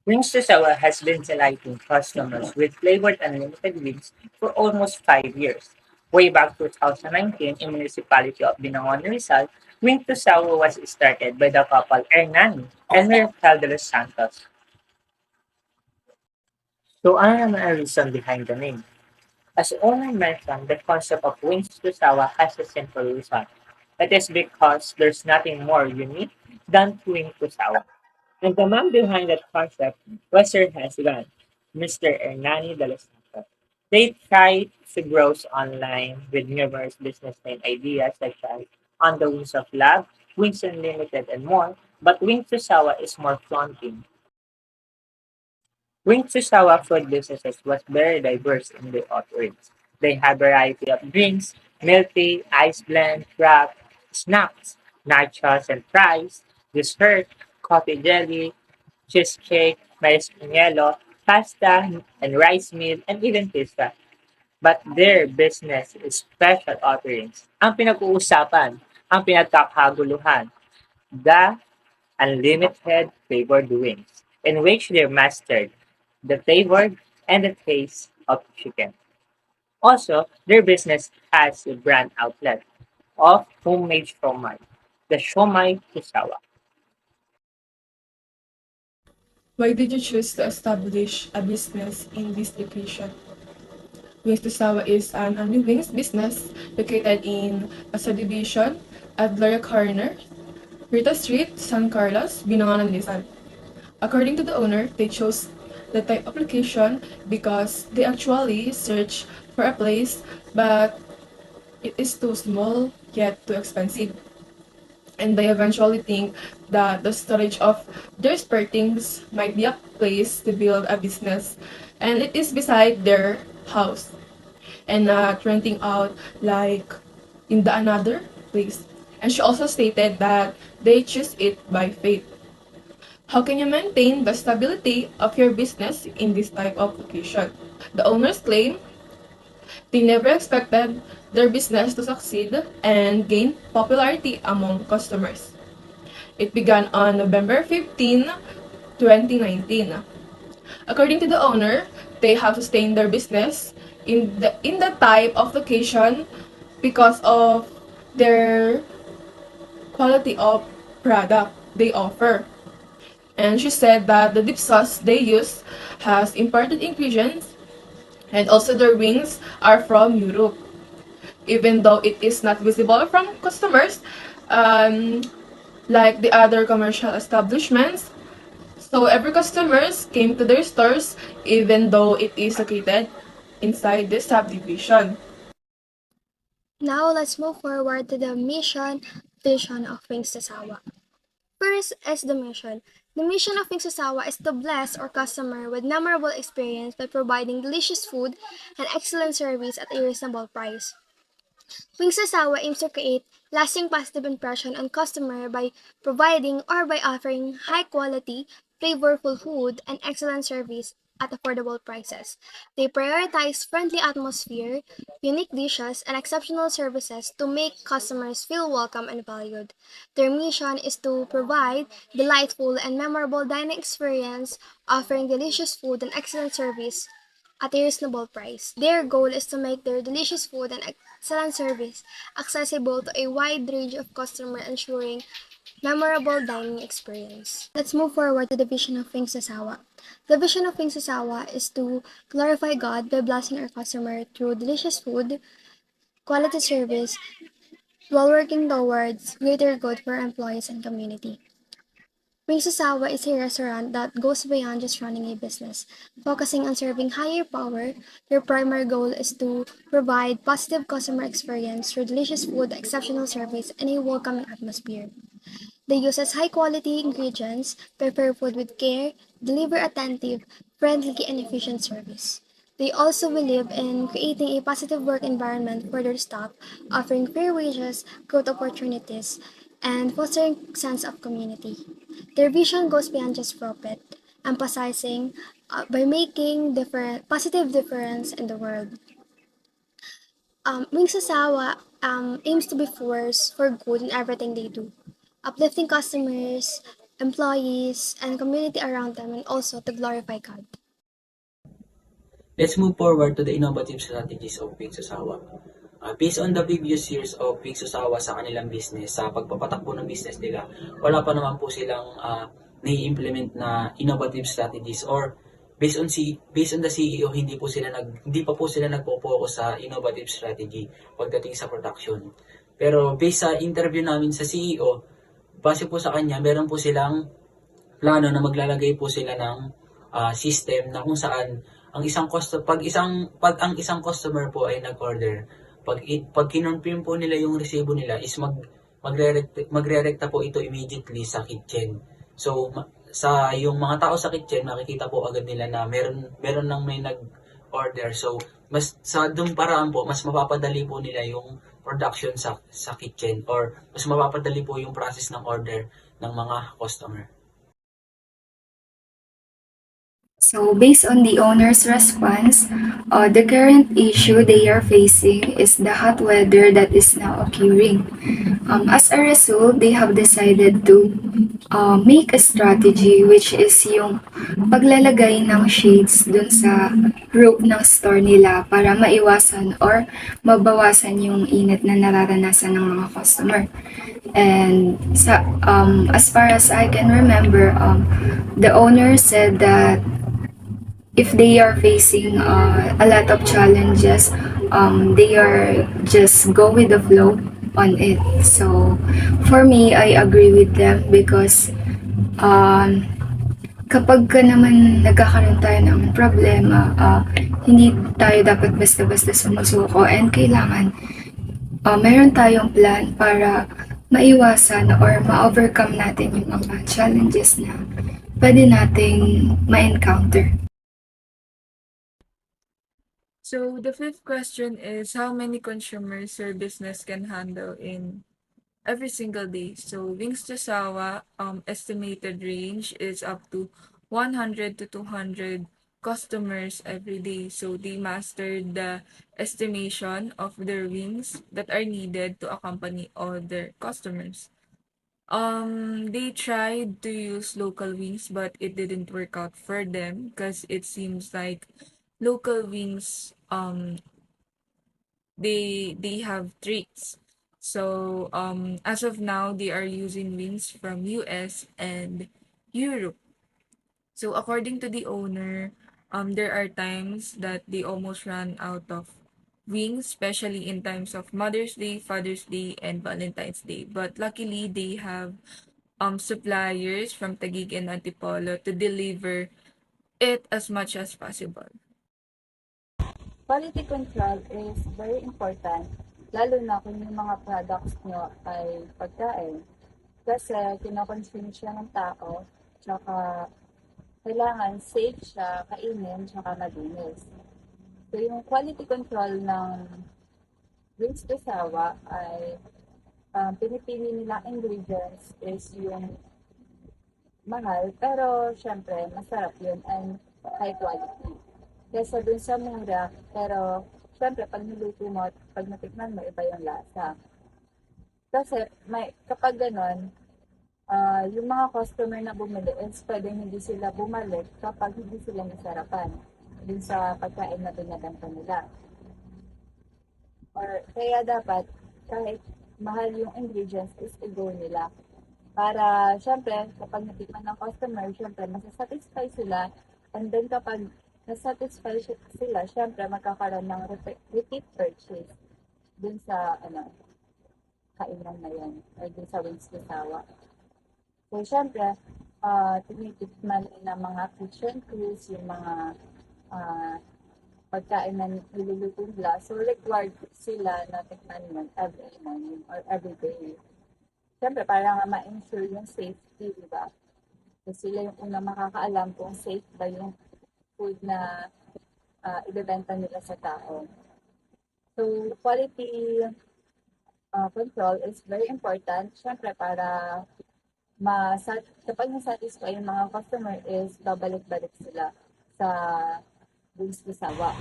Wings to Sawa has been delighting customers with flavored unlimited wings for almost 5 years. Way back 2019 in municipality of Binangon, Rizal, Wing to Sawa was started by the couple Hernani and Miracle de los Santos. So ano naman ang reason behind the name? As owner mentioned, the concept of Wings to Sawa has a simple reason. It is because there's nothing more unique than Wing to Sawa. And the man behind that concept was Sir husband, Mr. Hernani de los Santos. They tried to grow online with numerous business name ideas such as On the Wings of Love, Wings Unlimited, and more, but Wings to Sawa is more flaunting. Wings to Sawa food businesses was very diverse in their offerings. They had variety of drinks, milk tea, ice blend, wrap, snacks, nachos and fries, dessert, coffee jelly, cheesecake, mais puñelo, pasta and rice meal, and even pizza. But their business is special offerings. Ang pinag-uusapan, ang pinagkakaguluhan, the unlimited flavored wings, in which they mastered the flavor and the taste of chicken. Also, their business has a brand outlet of homemade shomai, the Shomai Kusawa. Why did you choose to establish a business in this location? Wings to Sawa is an only wings business located in a subdivision at Gloria Corner, Rita Street, San Carlos, Binangonan, Rizal. According to the owner, they chose the type of location because they actually search for a place, but it is too small yet too expensive. And they eventually think that the storage of their spare things might be a place to build a business, and it is beside their house and not renting out like in the another place. And she also stated that they choose it by faith. How can you maintain the stability of your business in this type of location? The owners claim they never expected their business to succeed and gain popularity among customers. It began on November 15, 2019. According to the owner, they have sustained their business in the type of location because of their quality of product they offer. And she said that the dip sauce they use has imported ingredients and also their wings are from Europe. Even though it is not visible from customers, um, like the other commercial establishments, so every customers came to their stores even though it is located inside the subdivision. Now let's move forward to the mission vision of Wings to Sawa. First is the mission. The mission of Wings to Sawa is to bless our customer with memorable experience by providing delicious food and excellent service at a reasonable price. Wings to Sawa aims to create lasting positive impression on customer by providing or by offering high quality, flavorful food and excellent service at affordable prices. They prioritize friendly atmosphere, unique dishes, and exceptional services to make customers feel welcome and valued. Their mission is to provide delightful and memorable dining experience, offering delicious food and excellent service at a reasonable price. Their goal is to make their delicious food and excellent service accessible to a wide range of customers, ensuring memorable dining experience. Let's move forward to the vision of Wings Sasawa. The vision of Wings Sasawa is to glorify God by blessing our customer through delicious food, quality service, while working towards greater good for employees and community. Wings Sasawa is a restaurant that goes beyond just running a business. Focusing on serving higher power, their primary goal is to provide positive customer experience through delicious food, exceptional service, and a welcoming atmosphere. They use high quality ingredients, prepare food with care, deliver attentive, friendly, and efficient service. They also believe in creating a positive work environment for their staff, offering fair wages, growth opportunities, and fostering sense of community. Their vision goes beyond just profit, emphasizing by making positive difference in the world. Wings Sasawa aims to be force for good in everything they do, uplifting customers, employees, and community around them, and also to glorify God. Let's move forward to the innovative strategies of Big Susawa. Based on the previous years of Big Susawa sa kanilang business, sa pagpapatakbo ng business nila, wala pa naman po silang nai-implement na innovative strategies, or based on the CEO, hindi pa po sila nagpo-focus sa innovative strategy pagdating sa production. Pero based sa interview namin sa CEO, base po sa kanya, meron po silang plano na maglalagay po sila ng system na kung saan ang pag ang isang customer po ay nag-order, pag kinonfirm po nila yung resibo nila is magre-rekta po ito immediately sa kitchen. So sa yung mga tao sa kitchen, makikita po agad nila na meron nang may nag-order. So mas sa dung paraan po, mas mapapadali po nila yung production sa kitchen, or mas mapapadali po yung process ng order ng mga customer. So, based on the owner's response, the current issue they are facing is the hot weather that is now occurring. As a result, they have decided to make a strategy, which is yung paglalagay ng shades dun sa roof ng store nila para maiwasan or mabawasan yung init na nararanasan ng mga customer. And as far as I can remember, the owner said that if they are facing a lot of challenges, they are just go with the flow on it. So for me, I agree with them because kapag ka naman nagkakaroon tayo ng problema, hindi tayo dapat basta-basta sumusuko, and kailangan meron tayong plan para maiwasan or ma-overcome natin yung mga challenges na pwede nating ma-encounter. So the fifth question is, how many consumers your business can handle in every single day? So Wings to Sawa estimated range is up to 100 to 200 customers every day. So they mastered the estimation of their wings that are needed to accompany all their customers. They tried to use local wings, but it didn't work out for them because it seems like local wings they have tricks. So as of now, they are using wings from US and Europe. So according to the owner, there are times that they almost run out of wings, especially in times of Mother's Day, Father's Day, and Valentine's Day. But luckily, they have suppliers from Taguig and Antipolo to deliver it as much as possible. Quality control is very important, lalo na kung yung mga products nyo ay pagkain. Kasi kinoconsume siya ng tao, tsaka kailangan safe siya kainin, tsaka malinis. So yung quality control ng Wings to Sawa ay pinipili nilang ingredients is yung mahal, pero syempre masarap yun and high quality. Kesa dun sa mura, pero syempre pag niluto mo, pag natikman mo, iba yung lasa. Kasi kapag ganon, yung mga customer na bumili is pwedeng hindi sila bumalik kapag hindi sila nasarapan dun sa pagkain na binabenta nila. Or kaya dapat kahit mahal yung ingredients is i-go nila. Para syempre kapag natikman ng customer, syempre masasatisfy sila, and then kapag nasatisfy sila, syempre magkakaroon ng repeat purchase dun sa kainan na yan, or dun sa Wings to Sawa. So syempre, tinitikman ng mga kitchen crews yung mga pagkain na niluluto nila. So required sila na tikman yun every morning or every day. Syempre, para nga ma-ensure yung safety, di ba? So sila yung unang makakaalam kung safe ba yung food na ibebenta nila sa tao. So, quality control is very important. Siyempre, para kapag nasatisfy yung mga customer is babalik-balik sila sa Wings to Sawa.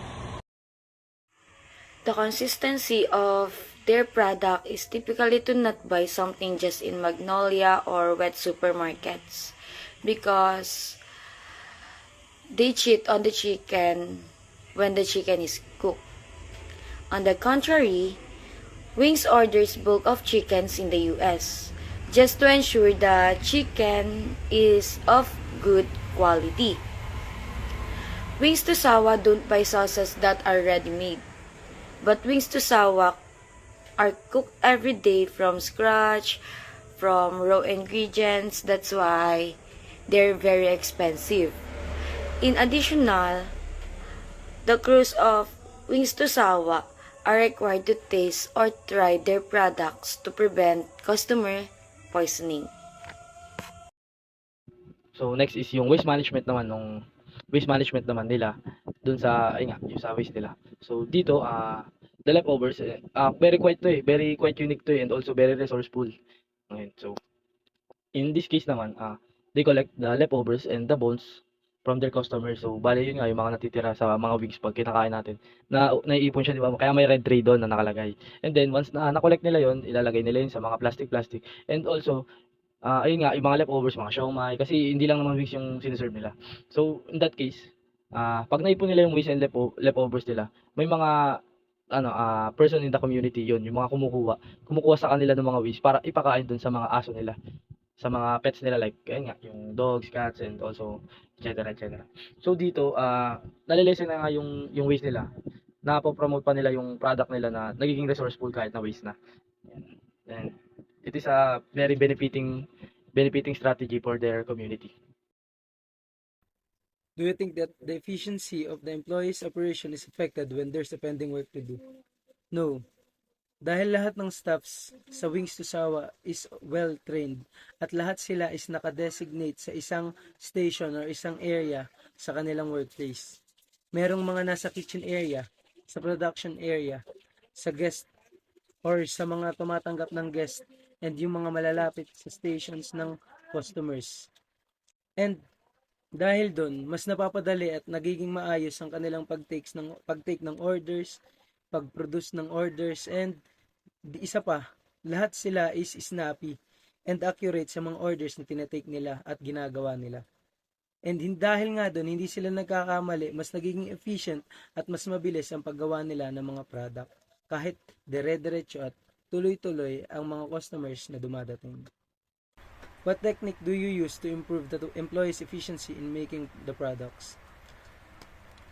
The consistency of their product is typically to not buy something just in Magnolia or wet supermarkets because they cheat on the chicken when the chicken is cooked. On the contrary, Wings orders bulk of chickens in the US just to ensure the chicken is of good quality. Wings to Sawa don't buy sauces that are ready-made, but Wings to Sawa are cooked every day from scratch, from raw ingredients. That's why they're very expensive. In additional, the crews of Wings to Sawa are required to taste or try their products to prevent customer poisoning. So next is yung waste management naman nila dun sa ayun nga, yung sa waste nila. So dito the leftovers very quite unique to and also very resourceful. Ayun. So in this case naman they collect the leftovers and the bones from their customers. So bale yun nga yung mga natitira sa mga wigs pag kinakain natin. Na naiipon siya, di ba? Kaya may red tray doon na nakalagay. And then once na na-collect nila yun, ilalagay nila yun sa mga plastic. And also ayun nga, yung mga leftovers, mga siomai, kasi hindi lang naman wings yung siniserve nila. So, in that case, pag naipon nila yung waste and leftovers nila, may mga person in the community yun, yung mga kumukuha sa kanila ng mga waste para ipakain dun sa mga aso nila, sa mga pets nila like, ayun nga, yung dogs, cats, and also, etc. So, dito, nalilesen na nga yung waste nila, napopromote pa nila yung product nila na nagiging resourceful kahit na waste na. And it is a very benefiting strategy for their community. Do you think that the efficiency of the employees' operation is affected when there's a pending work to do? No. Dahil lahat ng staffs sa Wings to Sawa is well-trained at lahat sila is nakadesignate sa isang station or isang area sa kanilang workplace. Merong mga nasa kitchen area, sa production area, sa guest or sa mga tumatanggap ng guest and yung mga malalapit sa stations ng customers. And dahil doon, mas napapadali at nagiging maayos ang kanilang pagtake ng orders, pag-produce ng orders, and isa pa, lahat sila is snappy and accurate sa mga orders na tinatake nila at ginagawa nila. And dahil nga doon, hindi sila nagkakamali, mas nagiging efficient at mas mabilis ang paggawa nila ng mga product kahit dire-diretso at tuloy-tuloy ang mga customers na dumadating. What technique do you use to improve the employees' efficiency in making the products?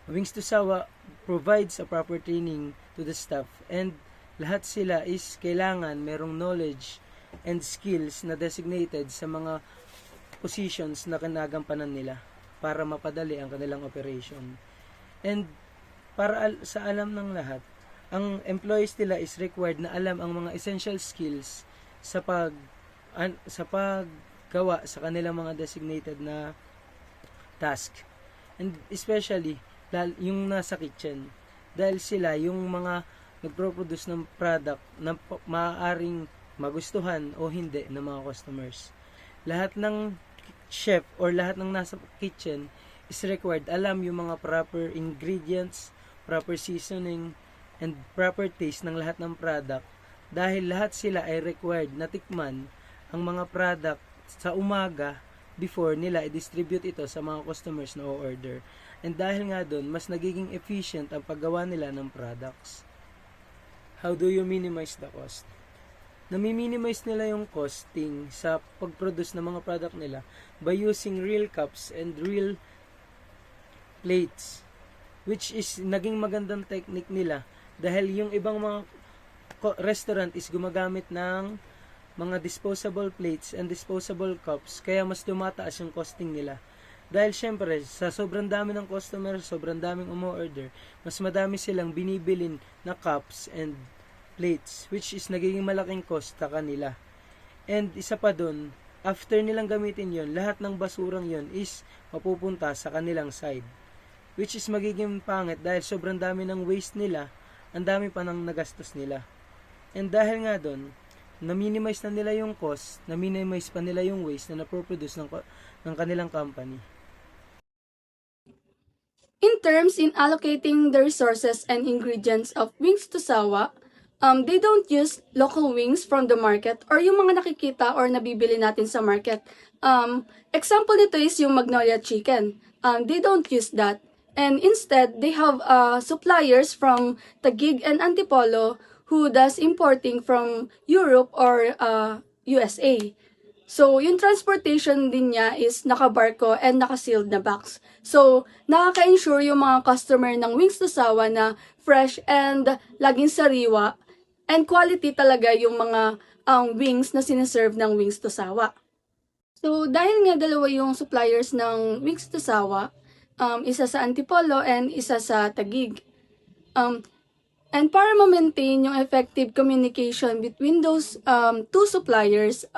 Wings to Sawa provides a proper training to the staff and lahat sila is kailangan merong knowledge and skills na designated sa mga positions na kinagampanan nila para mapadali ang kanilang operation. And para sa alam ng lahat, ang employees nila is required na alam ang mga essential skills sa paggawa sa kanilang mga designated na task. And especially, yung nasa kitchen. Dahil sila yung mga nagproproduce ng product na maaaring magustuhan o hindi ng mga customers. Lahat ng chef or lahat ng nasa kitchen is required alam yung mga proper ingredients, proper seasoning, and proper taste ng lahat ng product dahil lahat sila ay required na tikman ang mga product sa umaga before nila i-distribute ito sa mga customers na o-order. And dahil nga doon, mas nagiging efficient ang paggawa nila ng products. How do you minimize the cost? Nami-minimize nila yung costing sa pag-produce ng mga product nila by using real cups and real plates, which is naging magandang technique nila dahil yung ibang mga restaurant is gumagamit ng mga disposable plates and disposable cups kaya mas tumataas yung costing nila. Dahil syempre, sa sobrang dami ng customer, sobrang daming umo-order, mas madami silang binibilin na cups and plates which is nagiging malaking cost sa kanila. And isa pa dun, after nilang gamitin yon, lahat ng basurang yon is mapupunta sa kanilang side. Which is magiging pangit dahil sobrang dami ng waste nila, ang dami pa ng nagastos nila. And dahil nga dun, na-minimize na nila yung cost, na-minimize pa nila yung waste na naproproduce ng kanilang company. In terms in allocating the resources and ingredients of Wings to Sawa, They don't use local wings from the market or yung mga nakikita or nabibili natin sa market. Example nito is yung Magnolia Chicken. They don't use that. And instead, they have suppliers from Taguig and Antipolo who does importing from Europe or USA. So, yung transportation din niya is nakabarko and nakasealed na box. So, nakaka-ensure yung mga customer ng Wings to Sawa na fresh and laging sariwa and quality talaga yung mga wings na sinaserve ng Wings to Sawa. So, dahil nga dalawa yung suppliers ng Wings to Sawa, isa sa Antipolo and isa sa Taguig. And para ma-maintain yung effective communication between those two suppliers,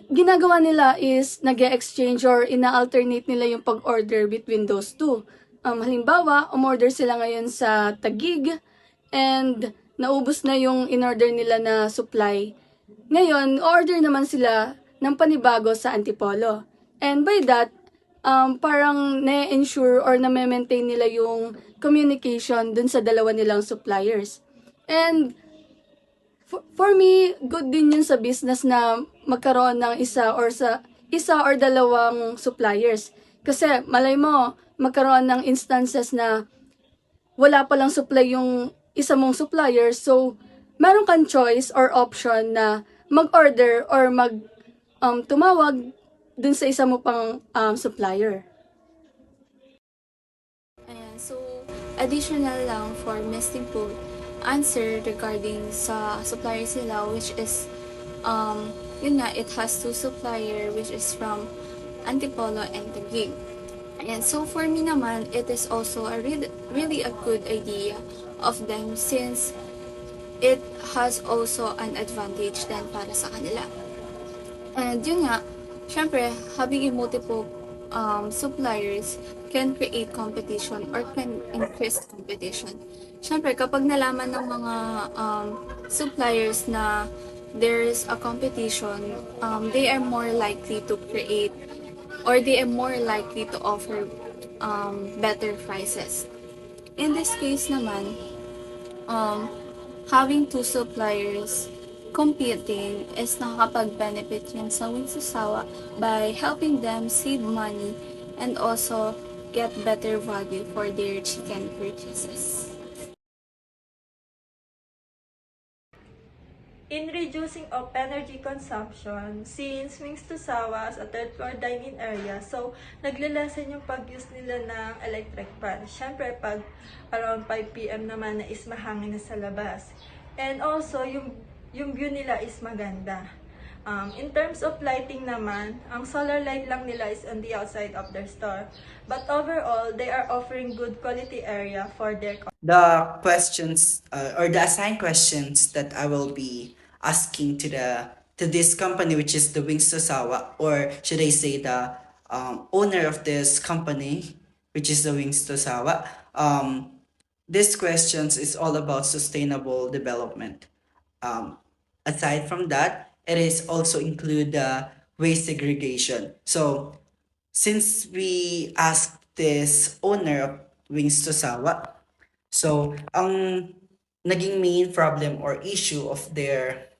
ginagawa nila is nag-exchange or ina-alternate nila yung pag-order between those two. Halimbawa, umorder sila ngayon sa Taguig and naubos na yung in-order nila na supply. Ngayon, order naman sila ng panibago sa Antipolo. And by that, parang na-ensure or na-maintain nila yung communication dun sa dalawa nilang suppliers. And for me, good din yun sa business na magkaroon ng isa or dalawang suppliers. Kasi malay mo, magkaroon ng instances na wala palang supply yung isa mong supplier. So, meron kang choice or option na mag-order or tumawag dun sa isa mo pang supplier. Ayan, so additional lang for Miss Timpo answer regarding sa suppliers nila, which is yun nga, it has two supplier which is from Antipolo and Taguig. And so for me naman, it is also a really a good idea of them since it has also an advantage din para sa kanila. And yun nga, syempre, having a multiple suppliers can create competition or can increase competition. Syempre, kapag nalaman ng mga suppliers na there is a competition, they are more likely to create or they are more likely to offer better prices. In this case naman, having two suppliers competing is nakakapag-benefit yun sa Wings to Sawa by helping them save money and also get better value for their chicken purchases. In reducing of energy consumption, since Wings to Sawa as a third floor dining area, so naglilesen yung pag-use nila ng electric fan. Siyempre, pag around 5 p.m. naman na is mahangin na sa labas. And also, yung view nila is maganda. In terms of lighting naman, ang solar light lang nila is on the outside of their store. But overall, they are offering good quality area for their The questions or the assigned questions that I will be asking to this company, which is the Wings to Sawa, or should I say the owner of this company, which is the Wings to Sawa. These questions is all about sustainable development. Aside from that, it is also include the waste segregation. So, since we asked this owner of Wings to Sawa, so ang naging main problem or issue of their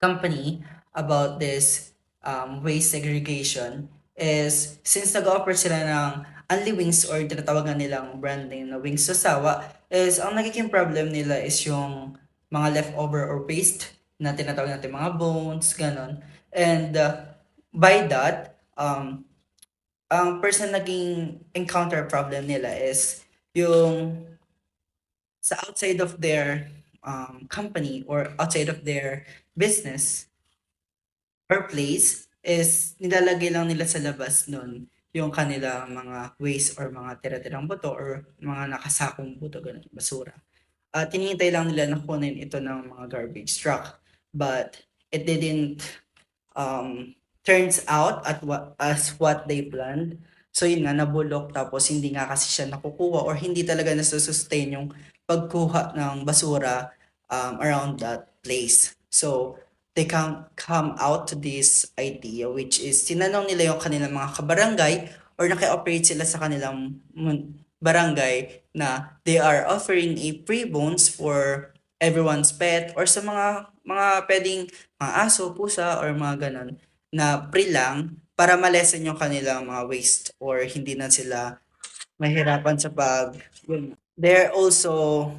company about this waste segregation is since nag-offer sila ng Only Wings or tinatawagan nilang brand name na Wings to Sawa, is ang nagiging problem nila is yung mga leftover or waste na tinatawag natin mga bones, ganon. And by that, ang person naging encounter problem nila is yung sa outside of their company or outside of their business or place is nilalagay lang nila sa labas nun yung kanilang mga waste or mga tira-tirang buto or mga nakasakong buto, ganun, basura. Tinihintay lang nila na kunin ito ng mga garbage truck. But it didn't turns out as what they planned. So yun nga, nabulok tapos hindi nga kasi siya nakukuha or hindi talaga nasusustain yung pagkuha ng basura around that place. So they come out to this idea, which is tinanong nila yung kanilang mga kabarangay or naki-operate sila sa kanilang barangay na they are offering a free bones for everyone's pet or sa mga pwedeng mga aso, pusa or mga ganon na free lang para malesen yung kanilang mga waste or hindi na sila mahirapan sa they're also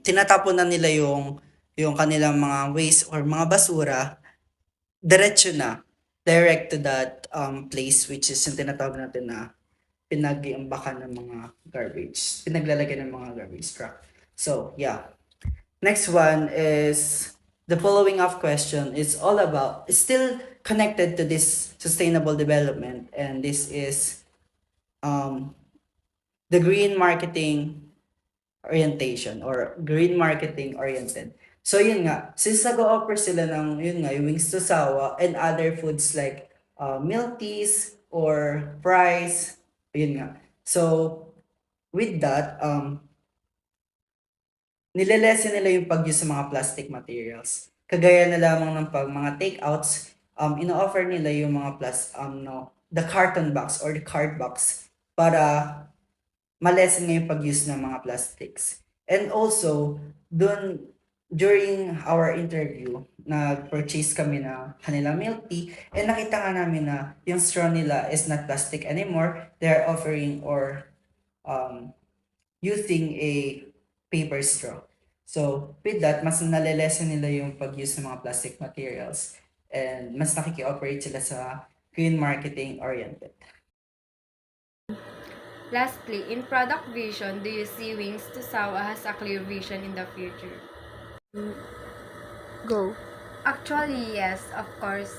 tinatapon na nila yung kanilang mga waste or mga basura diretso na direct to that place which is yung tinatawag natin na pinag-iimbakan ng mga garbage, pinaglalagay ng mga garbage truck. So yeah, next one is the following up question is all about, it's still connected to this sustainable development, and this is the green marketing orientation or green marketing oriented. So yun nga, since nag-offer sila ng yun nga, yung wings to sawa and other foods like milk teas or fries, yun nga. So with that, nilelesen nila yung pag-use sa mga plastic materials. Kagaya na lamang ng mga takeouts, ino-offer nila yung mga the carton box or the card box para malesen nga yung pag-use ng mga plastics. And also, during our interview, nag-purchase kami na kanilang milk tea, and nakita nga namin na yung straw nila is not plastic anymore. They're offering or using a paper straw. So, with that, mas nalilesen nila yung pag-use ng mga plastic materials, and mas nakiki-operate sila sa green marketing oriented. Lastly, in product vision, do you see Wings to Sawa has a clear vision in the future? Go. Actually, yes, of course.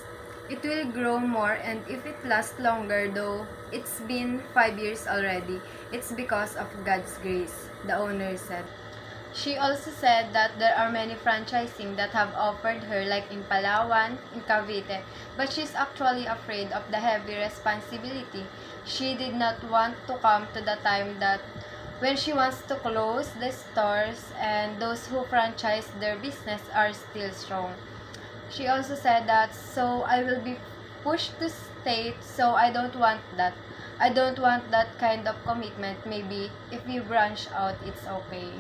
It will grow more, and if it lasts longer, though it's been 5 years already, it's because of God's grace, the owner said. She also said that there are many franchising that have offered her, like in Palawan, in Cavite, but she's actually afraid of the heavy responsibility. She did not want to come to the time that when she wants to close the stores and those who franchise their business are still strong. She also said that, so I will be pushed to state, so I don't want that. I don't want that kind of commitment. Maybe if we branch out, it's okay.